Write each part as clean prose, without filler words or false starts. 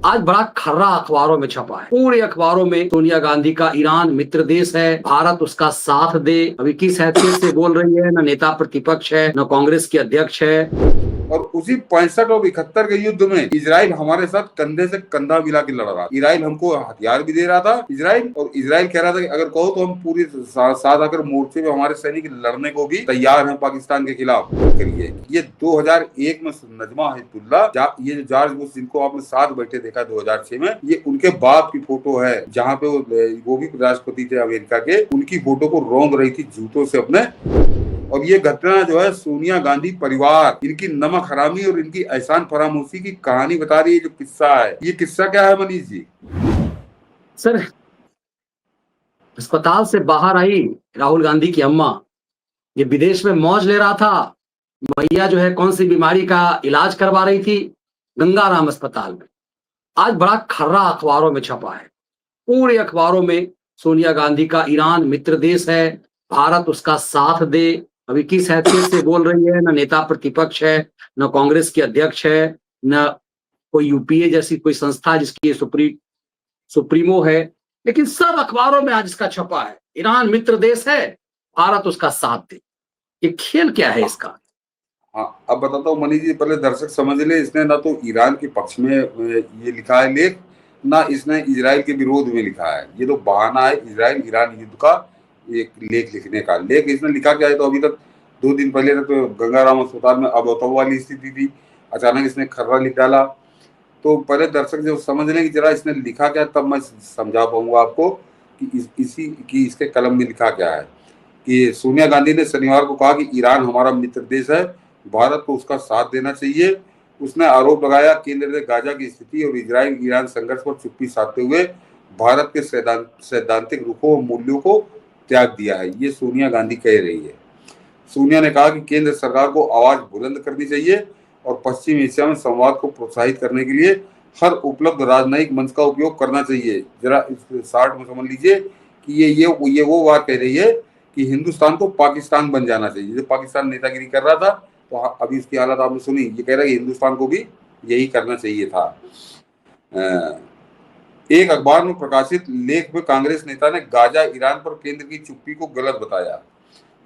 आज बड़ा खर्रा अखबारों में छपा है, पूरे अखबारों में सोनिया गांधी का ईरान मित्र देश है, भारत उसका साथ दे। अभी किस हैसियत से बोल रही है? न नेता प्रतिपक्ष है, न कांग्रेस की अध्यक्ष है। और उसी 65 और 71 के युद्ध में इजराइल हमारे साथ कंधे से कंधा मिला के लड़ रहा था। इजराइल हमको हथियार भी दे रहा था इजराइल, और इजराइल कह रहा था कि अगर कहो तो हम पूरी साथ आकर मोर्चे में हमारे सैनिक लड़ने को भी तैयार हैं पाकिस्तान के खिलाफ। करिए ये 2001 में नजमा हिजबुल्लाह, ये जो जॉर्ज बुश जिनको आपने साथ बैठे देखा 2006 में, ये उनके बाप की फोटो है, जहाँ पे वो भी राष्ट्रपति थे अमेरिका के, उनकी फोटो को रौंद रही थी जूतों से अपने। और ये घटना जो है सोनिया गांधी परिवार, इनकी नमक हरामी और इनकी एहसान फरामोशी की कहानी बता रही है। जो किस्सा है, ये किस्सा क्या है मनीष जी? सर, अस्पताल से बाहर आई राहुल गांधी की अम्मा, ये विदेश में मौज ले रहा था। भैया जो है कौन सी बीमारी का इलाज करवा रही थी, गंगाराम अस्पताल में। आज बड़ा खर्रा अखबारों में छपा है, पूरे अखबारों में सोनिया गांधी का ईरान मित्र देश है, भारत उसका साथ दे। अभी किस हैसियत से बोल रही है? न नेता प्रतिपक्ष है, न कांग्रेस की अध्यक्ष है, न कोई यूपीए जैसी कोई संस्था जिसकी सुप्रीमो है। लेकिन सब अखबारों में आज इसका छपा है, ईरान मित्र देश है, भारत उसका साथ दे। ये खेल क्या है इसका? हाँ, अब बताता हूँ मनीष जी, पहले दर्शक समझ ले, इसने ना तो ईरान के पक्ष में ये लिखा है लेख, ना इसने इजराइल के विरोध में लिखा है। ये तो बहाना है इजराइल ईरान युद्ध का एक लेख लिखने का। लेख इसने लिखा क्या है? तो अभी तक 2 दिन पहले तक तो गंगाराम अस्पताल में अबोतव वाली स्थिति थी, अचानक इसने खर्रा लिख डाला। तो पहले दर्शक जो समझ लें कि जरा इसने लिखा क्या, तब मैं समझा पाऊंगा आपको कि इसके कलम में लिखा क्या है। कि सोनिया गांधी ने शनिवार को कहा कि ईरान हमारा मित्र देश है, भारत को उसका साथ देना चाहिए। उसने आरोप लगाया केंद्र ने गाजा की स्थिति और इजराइल ईरान संघर्ष पर चुप्पी साधते हुए भारत के सैद्धांतिक रुखों और मूल्यों को त्याग दिया है। ये सोनिया गांधी कह रही है। सोनिया ने कहा कि केंद्र सरकार को आवाज बुलंद करनी चाहिए और पश्चिम एशिया में संवाद को प्रोत्साहित करने के लिए हर उपलब्ध राजनयिक मंच का उपयोग करना चाहिए। जरा इस शार्ट में समझ लीजिए कि ये वो बात कह रही है कि हिंदुस्तान को पाकिस्तान बन जाना चाहिए। जो पाकिस्तान नेतागिरी कर रहा था, तो अभी उसकी हालत आपने सुनी। ये कह रहा है कि हिंदुस्तान को भी यही करना चाहिए था। एक अखबार में प्रकाशित लेख में कांग्रेस नेता ने गाजा ईरान पर केंद्र की चुप्पी को गलत बताया।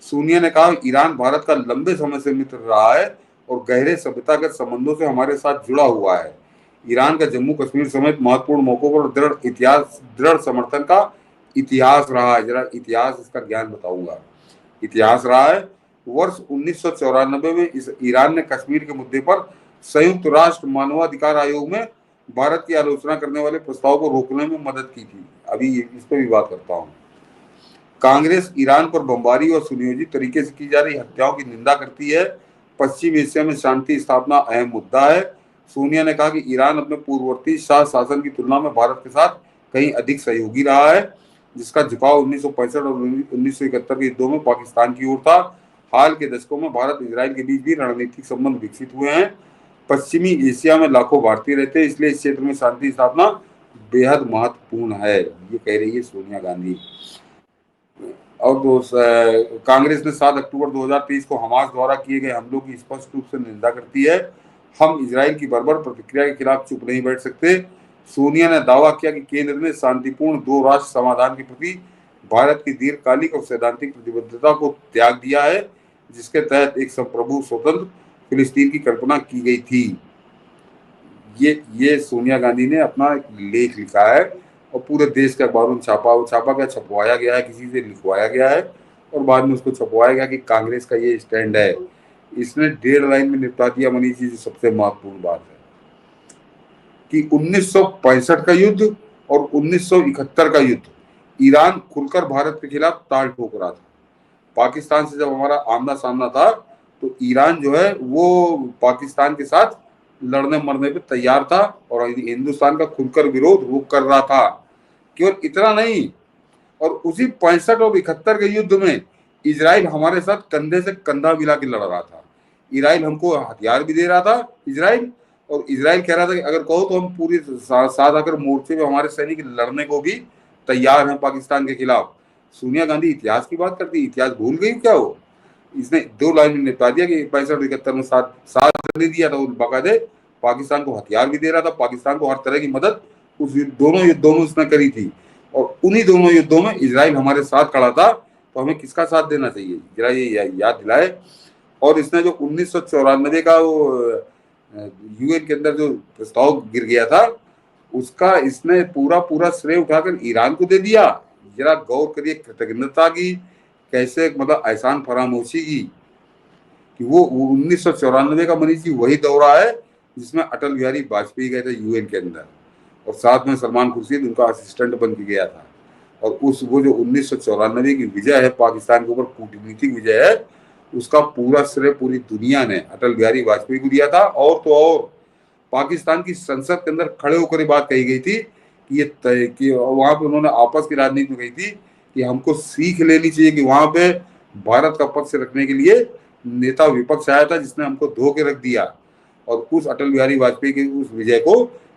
सोनिया ने कहा ईरान भारत का लंबे समय से मित्र रहा है और गहरे सभ्यतागत संबंधों से हमारे साथ जुड़ा हुआ है। ईरान का जम्मू कश्मीर समेत महत्वपूर्ण मौकों पर दृढ़ समर्थन का इतिहास रहा है। जरा इतिहास इसका ज्ञान बताऊंगा। इतिहास रहा है, वर्ष 1994 में ईरान ने कश्मीर के मुद्दे पर संयुक्त राष्ट्र मानवाधिकार आयोग में भारत की आलोचना करने वाले प्रस्ताव को रोकने में मदद की थी। अभी इस पर भी बात करता हूँ। कांग्रेस ईरान पर बमबारी और सुनियोजित तरीके से की जा रही हत्याओं की निंदा करती है। पश्चिम एशिया में शांति स्थापना अहम मुद्दा है। सोनिया ने कहा कि ईरान अपने पूर्ववर्ती शाह शासन की तुलना में भारत के साथ कहीं अधिक सहयोगी रहा है, जिसका झुकाव 1965 और 1971 के युद्धों में पाकिस्तान की ओर था। हाल के दशकों में भारत इजराइल के बीच भी रणनीतिक संबंध विकसित हुए हैं। पश्चिमी एशिया में लाखों भारतीय रहते हैं, इसलिए इस क्षेत्र में शांति स्थापना बेहद महत्वपूर्ण है। ये कह रही है सोनिया गांधी। और कांग्रेस ने 7 अक्टूबर 2023 को हमास द्वारा किए गए हमलों की स्पष्ट रूप से निंदा करती है। हम इजराइल की बर्बर प्रतिक्रिया के खिलाफ चुप नहीं बैठ सकते। सोनिया ने दावा किया कि केंद्र ने शांतिपूर्ण 2 राष्ट्र समाधान के प्रति भारत की दीर्घकालिक और सैद्धांतिक प्रतिबद्धता को त्याग दिया है, जिसके तहत एक संप्रभु स्वतंत्र फिलिस्तीन की कल्पना की गई थी। ये सोनिया गांधी ने अपना एक लेख लिखा है और पूरे देश के अखबारों में छापा क्या, छपवाया गया है, किसी से लिखवाया गया है और बाद में उसको छपवाया गया कि कांग्रेस का ये स्टैंड है। इसने 1.5 लाइन में निपटा दिया मनीष जी। सबसे महत्वपूर्ण बात है कि 1965 का युद्ध और 1971 का युद्ध ईरान खुलकर भारत के खिलाफ ताल ठोक रहा था। पाकिस्तान से जब हमारा आमना सामना था, तो ईरान जो है वो पाकिस्तान के साथ लड़ने मरने पे तैयार था और हिंदुस्तान का खुलकर विरोध वो कर रहा था। केवल इतना नहीं, और उसी 65 और 71 के युद्ध में इजराइल हमारे साथ कंधे से कंधा मिला के लड़ रहा था। इजराइल हमको हथियार भी दे रहा था इजराइल, और इजराइल कह रहा था कि अगर कहो तो हम पूरी साथ आकर मोर्चे में हमारे सैनिक लड़ने को भी तैयार हैं पाकिस्तान के खिलाफ। सोनिया गांधी इतिहास की बात करती, इतिहास भूल गई क्या वो? इसने 2 लाइन में निपटा दिया कि 65-71 में साथ दे दिया था, बाकायदे पाकिस्तान को हथियार भी दे रहा था, पाकिस्तान को हर तरह की मदद उस दोनों युद्धों में उसने करी थी। और उन्हीं दोनों युद्धों में इजराइल हमारे साथ खड़ा था, तो हमें किसका साथ देना चाहिए, जरा ये याद दिलाए। और इसने जो 1994 का वो यूएन के अंदर जो प्रस्ताव गिर गया था, उसका इसने पूरा पूरा श्रेय उठाकर ईरान को दे दिया। जरा गौर करिए कृतज्ञता की, कैसे मतलब एहसान फरामोशी की, कि वो 1994 का मनीष जी वही दौरा है जिसमें अटल बिहारी वाजपेयी गए थे यूएन के अंदर, और साथ में सलमान खुर्शीद उनका असिस्टेंट बन के गया था। और उस वो जो 1994 की विजय है पाकिस्तान के ऊपर, कूटनीतिक विजय है, उसका पूरा श्रेय पूरी दुनिया ने अटल बिहारी वाजपेयी को दिया था। और तो और पाकिस्तान की संसद के अंदर खड़े होकर ये बात कही गई थी कि ये तय कि वहां पे उन्होंने आपस की राजनीति में कही थी कि हमको सीख लेनी चाहिए कि वहां पे भारत का पक्ष रखने के लिए नेता विपक्ष आया था जिसने हमको धो के रख दिया। और उस अटल बिहारी वाजपेयी की उस विजय को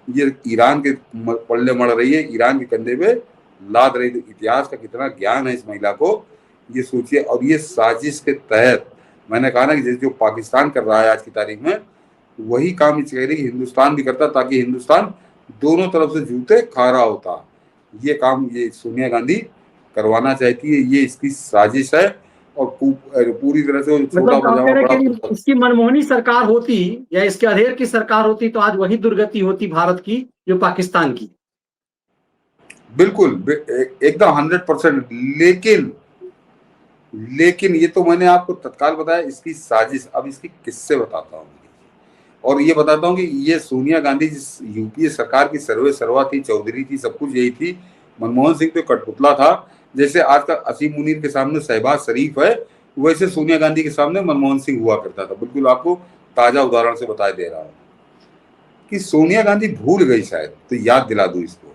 ये ईरान के पल्ले मड़ रही है, ईरान के कंधे पे लाद रही। तो इतिहास का कितना ज्ञान है इस महिला को, ये सोचिए। और ये साजिश के तहत मैंने कहा ना कि जो पाकिस्तान कर रहा है आज की तारीख में, वही काम इस कह रही कि हिंदुस्तान भी करता, ताकि हिंदुस्तान दोनों तरफ से जूते खा रहा होता। ये काम ये सोनिया गांधी करवाना चाहती है, ये इसकी साजिश है। और पूरी तरह से छोटा मतलब आप कह पजामा रहे बड़ा हैं कि कुर्ता। इसकी मनमोहनी सरकार होती या इसके अधेर की सरकार होती तो आज वही दुर्गति होती भारत की जो पाकिस्तान की। बिल्कुल एकदम 100%। लेकिन लेकिन ये तो मैंने आपको तत्काल बताया इसकी साजिश। अब इसकी किस्से बताता हूँ, और ये बताता हूँ कि ये सोनिया गांधी जिस यूपीए सरकार की सर्वे सर्वा थी, चौधरी थी, सब कुछ यही थी। मनमोहन सिंह तो कठपुतला था। जैसे आज का असीम मुनीर के सामने शहबाज शरीफ है, वैसे सोनिया गांधी के सामने मनमोहन सिंह हुआ करता था। बिल्कुल आपको ताजा उदाहरण से बता दे रहा हूँ कि सोनिया गांधी भूल गई शायद, तो याद दिला दूं इसको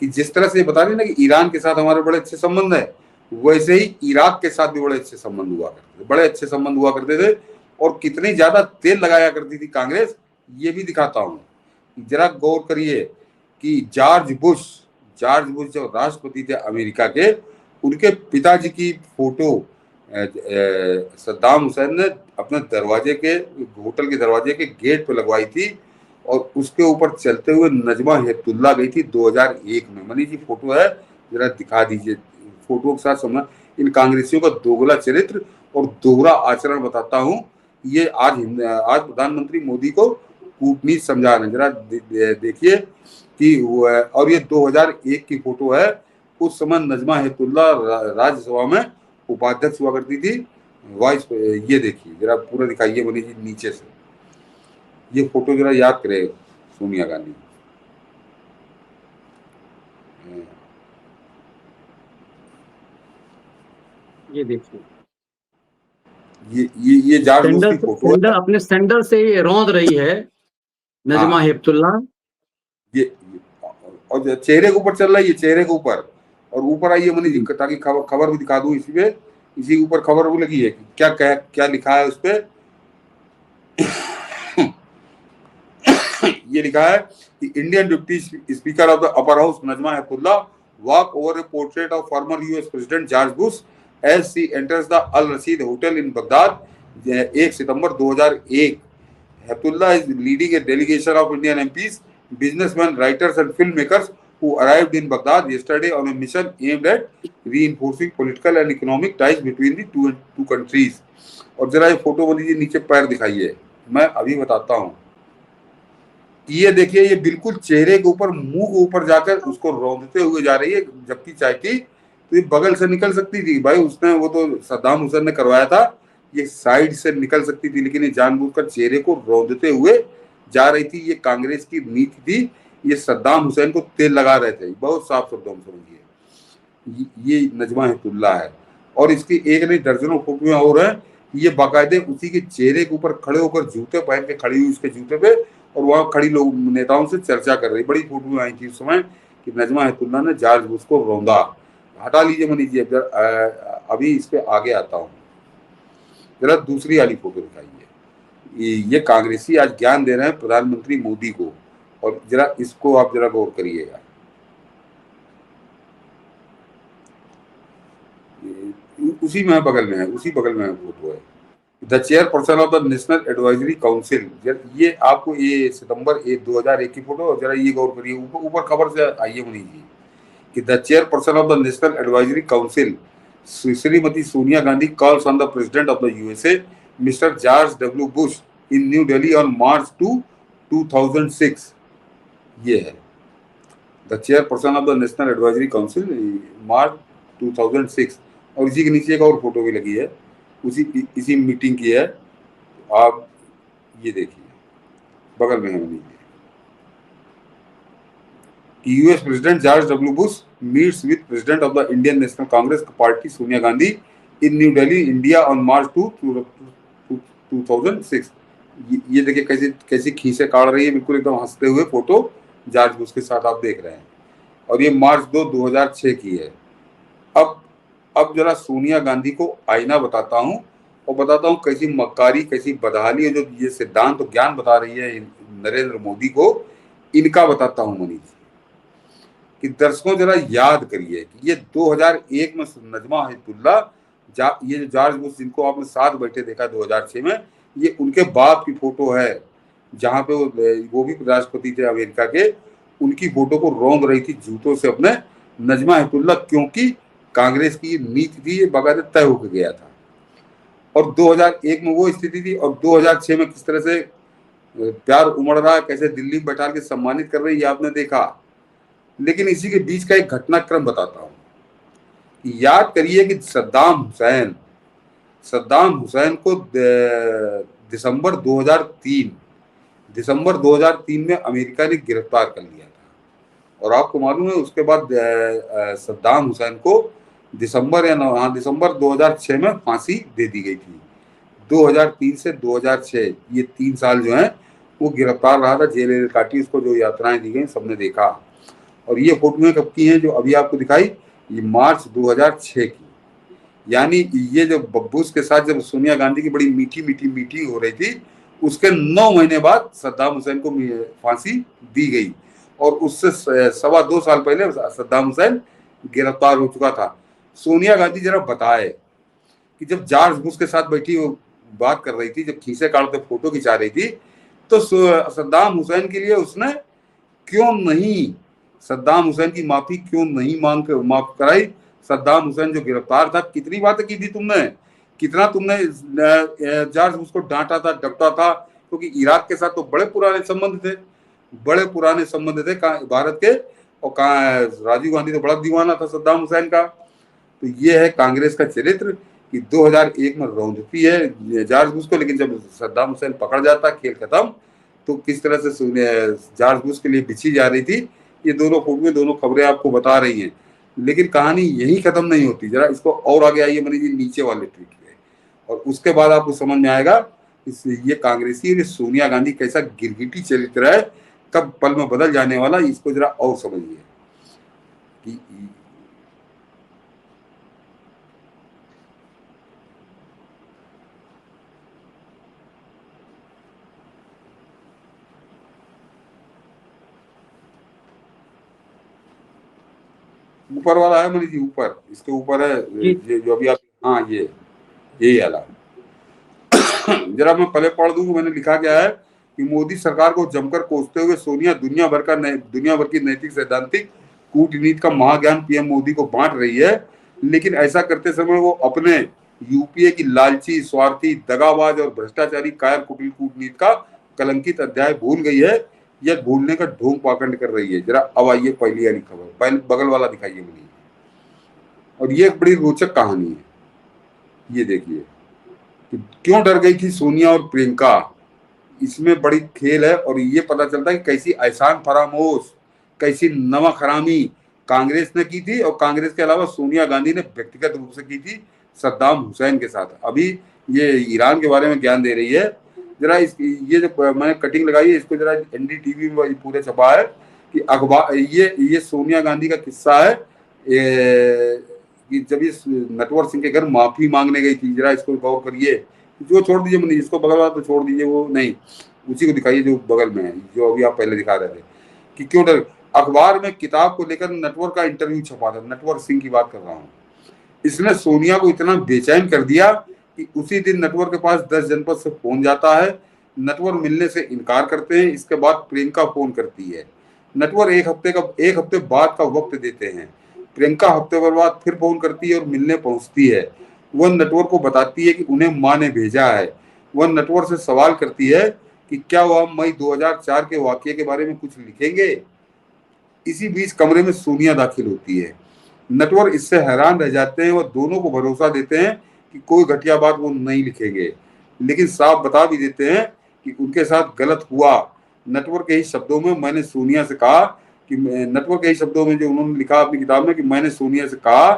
कि जिस तरह से बता रही ना कि ईरान के साथ हमारे बड़े अच्छे संबंध है, वैसे ही इराक के साथ भी बड़े अच्छे संबंध हुआ करते थे, बड़े अच्छे संबंध हुआ करते थे। और कितनी ज्यादा तेल लगाया करती थी कांग्रेस, ये भी दिखाता हूं। जरा गौर करिए कि जॉर्ज बुश जो राष्ट्रपति थे अमेरिका के, उनके पिताजी की फोटो सद्दाम हुसैन ने अपने दरवाजे के, होटल के दरवाजे के गेट पे लगवाई थी। और उसके ऊपर चलते हुए नजमा हेपतुल्ला गई थी 2001 में। मनी जी फोटो है, जरा दिखा दीजिए, फोटो के साथ समझ इन कांग्रेसियों का दोगला चरित्र और दोहरा आचरण बताता हूँ। ये आज प्रधानमंत्री मोदी को कूटनीति समझा रहे हैं। जरा देखिए कि और ये 2001 की फोटो है। उस समय नजमा हेपतुल्ला राज्यसभा में उपाध्यक्ष हुआ करती थी, वाइस। ये देखिए जरा पूरा दिखाइए मनी जी नीचे से, ये फोटो जरा याद करे सोनिया गांधी। ये देखिए ये जॉर्ज बुश की फोटो है। अपने सैंडल से ये रौंद रही है नजमा हाँ हेपतुल्ला। ये और चेहरे के ऊपर चल रहा है, ये चेहरे के ऊपर। और ऊपर आइए मनी जी, ताकि खबर भी दिखा दूं इसी पे, इसी के ऊपर खबर भी लगी है कि क्या लिखा है उस पे। ये लिखा है कि Indian deputy speaker of the upper house Najma Heptulla walk over a portrait of former US president George Bush as she enters the Al Rashid hotel in Baghdad 1 September 2001। Heptullah is leading a delegation of Indian MPs, businessmen, writers, and filmmakers who arrived in Baghdad yesterday on a mission aimed at reinforcing political and economic ties between the two countries. और जरा ये photo बन लीजिए, नीचे पैर दिखाइए, मैं अभी बताता हूँ। ये देखिए, ये बिल्कुल चेहरे के ऊपर, मुंह के ऊपर जाकर उसको रौंदते हुए जा रही है। जबकि चाहती तो ये बगल से निकल सकती थी भाई, उसने वो तो सद्दाम हुसैन ने करवाया था, ये साइड से निकल सकती थी, लेकिन ये जानबूझकर चेहरे को रौंदते हुए जा रही थी। ये कांग्रेस की नीति थी, ये सद्दाम हुसैन को तेल लगा रहे थे, बहुत साफ शब्दों में समझिए। ये नजमा हेपतुल्ला है, और इसकी एक नहीं दर्जनों फोटोएं और हैं। ये बाकायदे उसी के चेहरे के ऊपर खड़े होकर जूते पहन के खड़ी हुई उसके जूते पे, और वहां खड़ी लोग नेताओं से चर्चा कर रही। बड़ी फोटोएं आई थी उस समय कि नजमा हेपतुल्ला ने जॉर्ज बुश को रौंदा। हटा लीजिए मनी जी, अभी इस पे आगे आता हूँ। जरा दूसरी वाली फोटो दिखाइए। ये कांग्रेसी आज ज्ञान दे रहे हैं प्रधानमंत्री मोदी को, और जरा इसको आप जरा गौर करिएगा। उसी में बगल में है, उसी बगल में फोटो है। The chairperson of the National Advisory council, ये आपको ये सितंबर 2001 की फोटो, जरा ये गौर करिए, ऊपर खबर से आइए मुनीष जी, कि the chairperson of the National Advisory Council Shrimati Sonia Gandhi calls on the president of the USA mister George W Bush in New Delhi on March 2006। ये है the chairperson of the National Advisory Council, March 2006। और इसी के नीचे एक और फोटो भी लगी है, इसी मीटिंग की है, आप ये देखिए बगल में है Manish ji. US president George W Bush meets with president of the Indian National Congress party Sonia Gandhi in New Delhi India on March 2006। ये देखिए कैसी खींचे काट रही है, बिल्कुल एकदम हंसते हुए फोटो जॉर्ज बुश के साथ आप देख रहे हैं। और ये मार्च 2006 की है। अब जरा सोनिया गांधी को आईना बताता हूं और बताता हूं कैसी मक्कारी, कैसी बदहाली है, जो ये सिद्धांत तो ज्ञान बता रही है नरेंद्र मोदी को, इनका बताता हूं मनीष कि दर्शकों जरा याद करिए कि ये 2001 में नजमा हेपतुल्ला, ये जो जॉर्ज बुश जिनको आपने साथ बैठे देखा 2006 में, ये उनके बाप की फोटो है, जहां पे वो भी राष्ट्रपति थे अमेरिका के, उनकी फोटो को रौंद रही थी जूतों से अपने नजमा हेपतुल्ला, क्योंकि कांग्रेस की नीति थी, ये बकायदे तय होकर गया था। और 2001 में वो स्थिति थी, और 2006 में किस तरह से प्यार उमड़ रहा है, कैसे दिल्ली में बैठा के सम्मानित कर रही है, आपने देखा। लेकिन इसी के बीच का एक घटनाक्रम बताता हूं। याद करिए कि सद्दाम हुसैन को दिसंबर 2003 में अमेरिका ने गिरफ्तार कर लिया था। और आपको मालूम है उसके बाद सद्दाम हुसैन को दिसंबर 2006 में फांसी दे दी गई थी। 2003 से 2006 ये 3 साल जो है वो गिरफ्तार रहा था, जेल काटी, उसको जो यात्राएं दी गई सबने देखा। और ये फोटोएं कब की हैं जो अभी आपको दिखाई, ये मार्च 2006 की। यानी ये जो बुश के साथ जब सोनिया गांधी की बड़ी मीठी मीटिंग हो रही थी, उसके 9 महीने बाद सद्दाम हुसैन को फांसी दी गई, और उससे 2.25 साल पहले सद्दाम हुसैन गिरफ्तार हो चुका था। सोनिया गांधी जरा बताए कि जब जॉर्ज बुश के साथ बैठी वो बात कर रही थी, जब खींचे काटते फोटो खिंचा रही थी, तो सद्दाम हुसैन के लिए उसने सद्दाम हुसैन की माफी क्यों नहीं माफ कराई। सद्दाम हुसैन जो गिरफ्तार था, कितनी बातें की थी तुमने, कितना तुमने जॉर्ज बुश को डांटा था, डपटा था, क्योंकि इराक के साथ तो बड़े पुराने संबंध थे भारत के। और राजीव गांधी तो बड़ा दीवाना था सद्दाम हुसैन का। तो ये है कांग्रेस का चरित्र कि 2001 में रौंदती है जॉर्ज बुश को, लेकिन जब सद्दाम हुसैन पकड़ जाता, खेल खत्म। तो किस तरह से जॉर्ज बुश के लिए बिछी जा रही थी, ये दोनों फोटो, दोनों खबरें आपको बता रही हैं। लेकिन कहानी यही खत्म नहीं होती, जरा इसको और आगे आइए मनीष जी, नीचे वाले ट्वीट पे, और उसके बाद आपको समझ में आएगा ये कांग्रेसी और सोनिया गांधी कैसा गिरगिटी चरित्र है, कब पल में बदल जाने वाला, इसको जरा और समझिए कि ऊपर वाला है मनीष जी, ऊपर इसके ऊपर है ये जो अभी आप, हाँ ये यही वाला। जरा मैं पहले पढ़ दूं, मैंने लिखा क्या है कि मोदी सरकार को जमकर कोसते हुए सोनिया दुनिया भर की नैतिक सैद्धांतिक कूटनीति का महाज्ञान पीएम मोदी को बांट रही है। लेकिन ऐसा करते समय वो अपने यूपीए की लालची, स्वार्थी, दगाबाज और भ्रष्टाचारी कायर कुटिल कूटनीति का कलंकित अध्याय भूल गई है, यह भूलने का ढोंग पाखंड कर रही है। जरा अब आइए पहली वाली खबर, बगल वाला दिखाइए मुझे। और ये एक बड़ी रोचक कहानी है, ये देखिए कि क्यों डर गई थी सोनिया और प्रियंका, इसमें बड़ी खेल है। और ये पता चलता है कि कैसी एहसान फरामोश, कैसी नमक हरामी कांग्रेस ने की थी, और कांग्रेस के अलावा सोनिया गांधी ने व्यक्तिगत रूप से की थी सद्दाम हुसैन के साथ। अभी ये ईरान के बारे में ज्ञान दे रही है। जरा ये जो मैंने कटिंग लगाई है, इसको जरा एनडीटीवी में पूरे छपा है कि अखबार, ये सोनिया गांधी का किस्सा है कि जब ये नटवर सिंह के घर माफी मांगने गई थी। जरा इसको गौर करिए, जो छोड़ दीजिए मनीष, इसको बगल वाला तो छोड़ दीजिए, वो नहीं, उसी को दिखाइए जो बगल में है, जो अभी आप पहले दिखा रहे थे कि क्यों डर। अखबार में किताब को लेकर नटवर का इंटरव्यू छपा था, नटवर सिंह की बात कर रहा हूँ। इसने सोनिया को इतना बेचैन कर दिया कि उसी दिन नटवर के पास 10 जनपद से फोन जाता है। नटवर मिलने से इनकार करते हैं। इसके बाद प्रियंका फोन करती है। नटवर एक हफ्ते बाद का वक्त देते हैं। प्रियंका हफ्ते भर बाद फिर फोन करती है और मिलने पहुंचती है। वह नटवर को बताती है कि उन्हें माँ ने भेजा है। वह नटवर से सवाल करती है कि क्या वह मई 2004 के वाकये के बारे में कुछ लिखेंगे। इसी बीच कमरे में सोनिया दाखिल होती है। नटवर इससे हैरान रह जाते हैं। वह दोनों को भरोसा देते हैं कि कोई घटिया बात वो नहीं लिखेंगे, लेकिन साफ बता भी देते हैं कि उनके साथ गलत हुआ। नटवर के ही शब्दों में मैंने सोनिया से कहा कि नटवर के ही शब्दों में जो उन्होंने लिखा अपनी किताब में कि मैंने सोनिया से कहा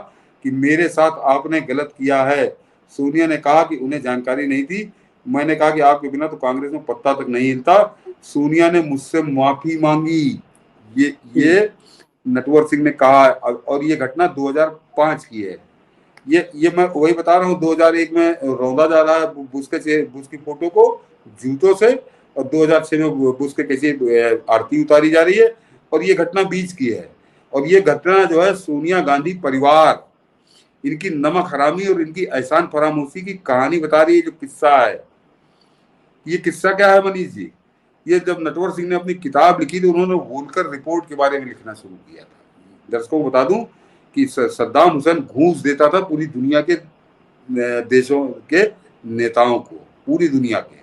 कि मेरे साथ आपने गलत किया है। सोनिया ने कहा कि उन्हें जानकारी नहीं थी। मैंने कहा कि आपके बिना तो कांग्रेस में पत्ता तक नहीं हिलता। सोनिया ने मुझसे माफी मांगी। ये नटवर सिंह ने कहा। और ये घटना 2005 की है। ये मैं वही बता रहा हूँ। 2001 में रौंदा जा रहा है बुश की फोटो को जूतों से, और 2006 में बुश के कैसे आरती उतारी जा रही है, और ये घटना बीच की है। और ये घटना जो है सोनिया गांधी परिवार, इनकी नमक हरामी और इनकी एहसान फरामोशी की कहानी बता रही है। जो किस्सा है, ये किस्सा क्या है मनीष जी, ये जब नटवर सिंह ने अपनी किताब लिखी तो उन्होंने वोल्कर रिपोर्ट के बारे में लिखना शुरू किया था। दर्शकों को बता दूं कि सद्दाम हुसैन घूस देता था पूरी दुनिया के देशों के नेताओं को, पूरी दुनिया के,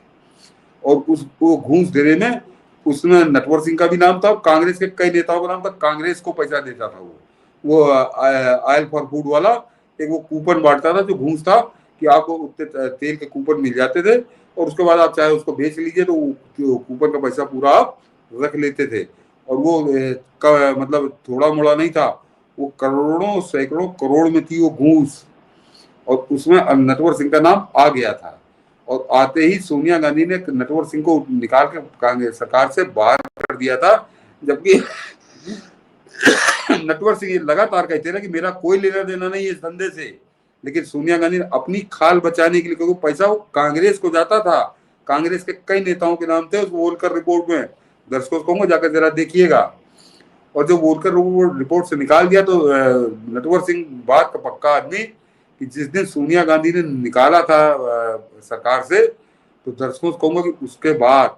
और वो घूस देने में उसमें नटवर सिंह का भी नाम था, कांग्रेस के कई नेताओं का नाम था। कांग्रेस को पैसा देता था वो ऑयल फॉर फूड वाला एक वो कूपन बांटता था जो घूस था, कि आपको उतने तेल के कूपन मिल जाते थे और उसके बाद आप चाहे उसको बेच लीजिए तो कूपन का पैसा पूरा आप रख लेते थे। और वो मतलब थोड़ा मोड़ा नहीं था, वो करोड़ों सैकड़ों करोड़ में थी वो घूस, और उसमें नटवर सिंह का नाम आ गया था। और आते ही सोनिया गांधी ने नटवर सिंह को निकाल के कांग्रेस सरकार से बाहर कर दिया था। जबकि नटवर सिंह ये लगातार कहते रहे कि मेरा कोई लेना देना नहीं है इस धंधे से, लेकिन सोनिया गांधी ने अपनी खाल बचाने के लिए, क्योंकि पैसा वो कांग्रेस को जाता था, कांग्रेस के कई नेताओं के नाम थे उस वोल्कर रिपोर्ट में। दर्शकों को कहूंगा जाकर जरा देखिएगा। और जो वोल्कर रिपोर्ट से निकाल दिया तो नटवर सिंह बात का पक्का आदमी कि जिस दिन सोनिया गांधी ने निकाला था सरकार से, तो दर्शकों को कहूंगा कि उसके बाद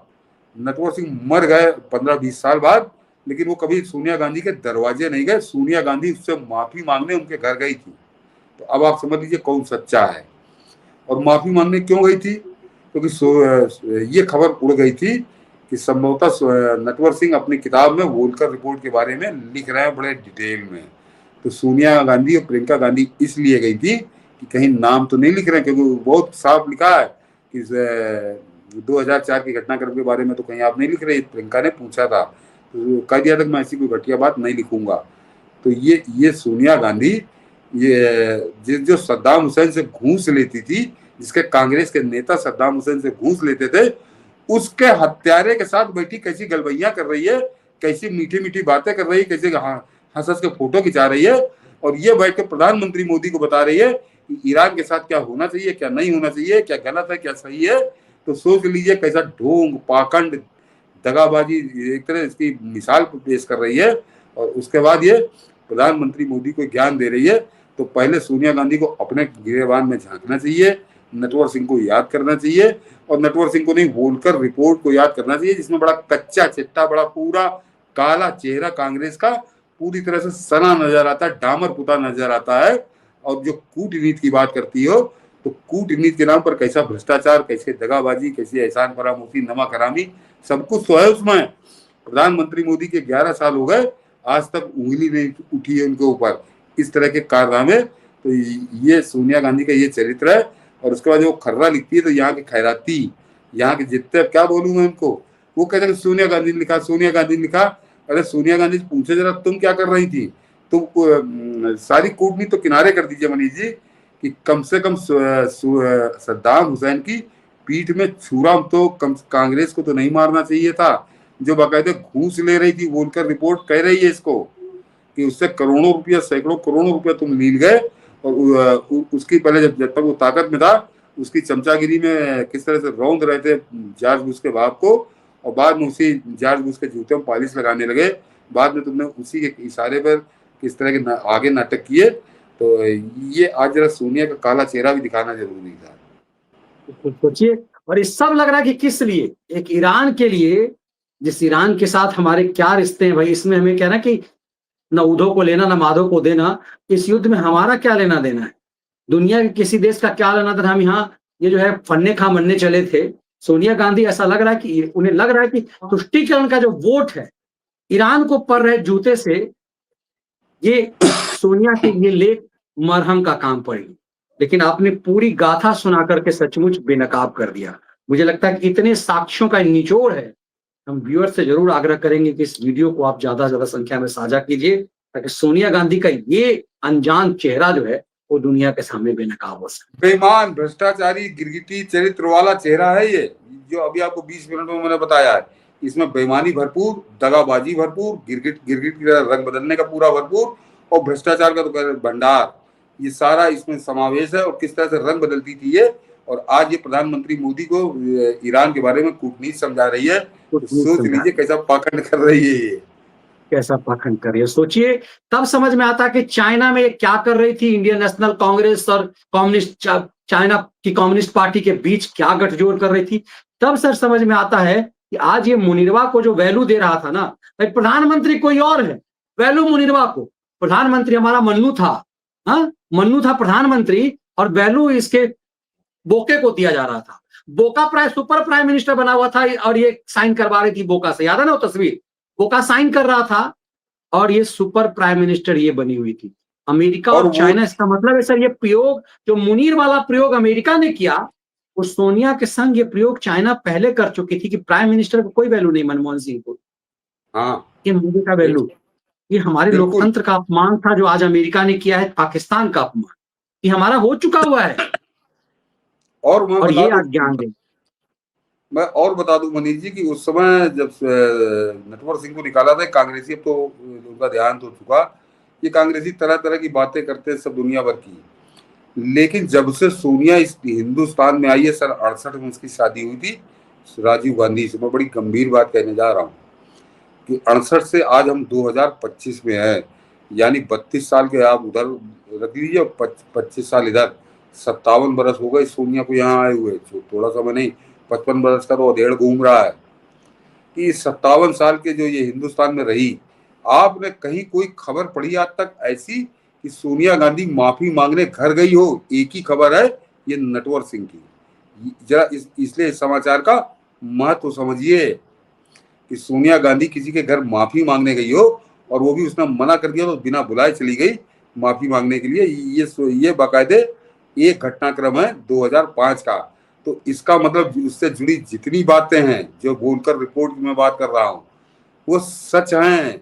नटवर सिंह मर गए 15-20 साल बाद, लेकिन वो कभी सोनिया गांधी के दरवाजे नहीं गए। सोनिया गांधी उससे माफी मांगने उनके घर गई थी। तो अब आप समझ लीजिए कौन सच्चा है। और माफी मांगने क्यों गई थी? क्योंकि ये खबर उड़ गई थी कि संभवतः नटवर सिंह अपनी किताब में वोल्कर रिपोर्ट के बारे में लिख रहे हैं बड़े डिटेल में। तो सोनिया गांधी और प्रियंका गांधी इसलिए गई थी कि कहीं नाम तो नहीं लिख रहे हैं, क्योंकि बहुत साफ लिखा है कि 2004 की घटनाक्रम के बारे में तो कहीं आप नहीं लिख रहे। प्रियंका ने पूछा था तो कह दिया था कि मैं ऐसी कोई घटिया बात नहीं लिखूंगा। तो ये सोनिया गांधी ये जो सद्दाम हुसैन से घूस लेती थी, जिसके कांग्रेस के नेता सद्दाम हुसैन से घूस लेते थे, उसके हत्यारे के साथ बैठी कैसी गलबैया कर रही है, कैसी मीठी मीठी बातें कर रही है, कैसे हंस हंस के फोटो खिंचा रही है, और ये बैठ के प्रधानमंत्री मोदी को बता रही है कि ईरान के साथ क्या होना चाहिए, क्या नहीं होना चाहिए, क्या गलत है, क्या सही है। तो सोच लीजिए कैसा ढोंग, पाखंड, दगाबाजी एक तरह इसकी मिसाल पेश कर रही है। और उसके बाद ये प्रधानमंत्री मोदी को ज्ञान दे रही है। तो पहले सोनिया गांधी को अपने गिरेबान में झांकना चाहिए, नटवर सिंह को याद करना चाहिए, और नटवर सिंह को नहीं वोल्कर रिपोर्ट को याद करना चाहिए, जिसमें बड़ा कच्चा चिट्टा, बड़ा पूरा काला चेहरा कांग्रेस का पूरी तरह से सना नजर आता है, डामर पुता नजर आता है। और जो कूटनीति की बात करती हो, तो कूटनीति के नाम पर कैसा भ्रष्टाचार, कैसे दगाबाजी, कैसे एहसान फरामोशी, नमक हरामी, सब कुछ तो है उसमें। प्रधानमंत्री मोदी के 11 साल हो गए, आज तक उंगली नहीं उठी है उनके ऊपर इस तरह के कारनामे। तो ये सोनिया गांधी का ये चरित्र है। और उसके बाद जो खर्रा लिखती है, तो यहाँ के खैराती, यहाँ के जितने, क्या बोलूं मैं उनको, वो कहते हैं सोनिया गांधी ने लिखा, सोनिया गांधी ने लिखा। अरे सोनिया गांधी से पूछे जरा तुम क्या कर रही थी? तुम सारी कूटनीति तो किनारे कर दीजिए मनीष जी, कि कम से कम सद्दाम हुसैन की पीठ में छुरा तो कांग्रेस को तो नहीं मारना चाहिए था, जो बाकायदे घूस ले रही थी। वोल्कर रिपोर्ट कह रही है इसको कि उससे करोड़ों रुपया, सैकड़ों करोड़ों रुपया तुम लील गए। और उसकी पहले जब तक वो ताकत में था, उसकी चमचागिरी में किस तरह से रौंद रहे थे जॉर्ज बुश के बाप को, और बाद में उसी जॉर्ज बुश के जूते में पॉलिश लगाने लगे। बाद में तुमने उसी के इशारे पर किस तरह के आगे नाटक किए। तो ये आज जरा सोनिया का काला चेहरा भी दिखाना जरूरी था। तो सोचिए, और ये सब लग रहा है कि किस लिए, एक ईरान के लिए, जिस ईरान के साथ हमारे क्या रिश्ते हैं भाई, इसमें हमें कहना कि न ऊधो को लेना न माधो को देना, इस युद्ध में हमारा क्या लेना देना है, दुनिया के किसी देश का क्या लेना देना, हम यहाँ ये जो है फन्ने खा मनने चले थे। सोनिया गांधी, ऐसा लग रहा है कि उन्हें लग रहा है कि तुष्टीकरण का जो वोट है ईरान को पड़ रहे जूते से, ये सोनिया के ये लेख मरहम का काम पड़ेगी। लेकिन आपने पूरी गाथा सुना करके सचमुच बेनकाब कर दिया। मुझे लगता है कि इतने साक्ष्यों का निचोड़ है। हम व्यूअर से जरूर आग्रह करेंगे कि इस वीडियो को आप ज्यादा से ज्यादा संख्या में साझा कीजिए, ताकि सोनिया गांधी का ये अनजान चेहरा जो है वो दुनिया के सामने बेनकाब हो सके। बेईमान, भ्रष्टाचारी, गिरगिटी चरित्र वाला चेहरा है ये, जो अभी आपको 20 मिनट में मैंने बताया है। इसमें बेईमानी भरपूर, दगाबाजी भरपूर, गिरगिट की तरह रंग बदलने का पूरा भरपूर, और भ्रष्टाचार का तो भंडार, ये सारा इसमें समावेश है। और किस तरह से रंग बदलती थी ये, और आज ये प्रधानमंत्री मोदी को ईरान के बारे में कूटनीति समझा रही है। तो सोच लीजिए कैसा पाखंड कर रही है ये, कैसा पाखंड कर रही है। सोचिए, तब समझ में आता कि चाइना में क्या कर रही थी इंडियन नेशनल कांग्रेस और कम्युनिस्ट, चाइना की कम्युनिस्ट पार्टी के बीच क्या गठजोड़ कर रही थी। तब सर समझ में आता है कि आज ये मुनीरवा को जो वैल्यू दे रहा था ना, भाई प्रधानमंत्री कोई और है, वैल्यू मुनीरवा को, प्रधानमंत्री हमारा मन्नू था, हाँ मन्नू था प्रधानमंत्री, और वैल्यू इसके बोके को दिया जा रहा था। बोका सुपर प्राइम मिनिस्टर बना हुआ था, और ये साइन करवा रही थी बोका से, याद है ना वो तस्वीर, बोका साइन कर रहा था और ये सुपर प्राइम मिनिस्टर ये बनी हुई थी। अमेरिका और चाइना, इसका मतलब है सर ये प्रयोग जो मुनीर वाला प्रयोग अमेरिका ने किया, वो सोनिया के संग ये प्रयोग चाइना पहले कर चुकी थी कि प्राइम मिनिस्टर को कोई वैल्यू नहीं, मनमोहन सिंह को, ये मोदी का वैल्यू, ये हमारे लोकतंत्र का अपमान था जो आज अमेरिका ने किया है, पाकिस्तान का अपमान, ये हमारा हो चुका हुआ है। और ये आप ज्ञान दें। मैं और बता दूं मनीष जी कि उस समय जब नटवर सिंह को निकाला था कांग्रेसी, अब तो उनका ध्यान तो चुका, ये कांग्रेसी तरह तरह की बातें करते हैं सब दुनिया भर की, लेकिन जब से सोनिया इस हिंदुस्तान में आई है, सन 68 में उसकी शादी हुई थी राजीव गांधी से। मैं बड़ी गंभीर बात कहने जा रहा हूँ कि 68 से आज हम 2025 में हैं, यानी 32 साल के आप उधर रख लीजिए, 25 साल इधर, 57 बरस हो गए सोनिया को यहाँ आए हुए, थोड़ा समय नहीं, 55 बरस का तो अधेड़ घूम रहा है। कि 57 साल के जो ये हिंदुस्तान में रही, आपने कहीं कोई खबर पढ़ी आज तक ऐसी कि सोनिया गांधी माफी मांगने घर गई हो? एक ही खबर है, ये नटवर सिंह की। जरा इसलिए इस समाचार का महत्व समझिए कि सोनिया गांधी किसी के घर माफी मांगने गई हो, और वो भी उसने मना कर दिया तो बिना बुलाए चली गई माफी मांगने के लिए। ये बाकायदे एक घटनाक्रम है 2005 का। तो इसका मतलब उससे जुड़ी जितनी बातें हैं जो बोलकर रिपोर्ट में बात कर रहा हूं, वो सच हैं।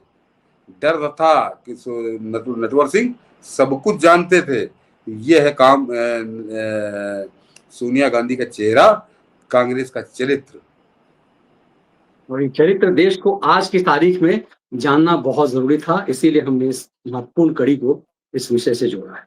डर था कि नटवर सिंह सब कुछ जानते थे। ये है काम सोनिया गांधी का चेहरा, कांग्रेस का चरित्र। और ये चरित्र देश को आज की तारीख में जानना बहुत जरूरी था, इसीलिए हमने इस महत्वपूर्ण कड़ी को इस विषय से जोड़ा है।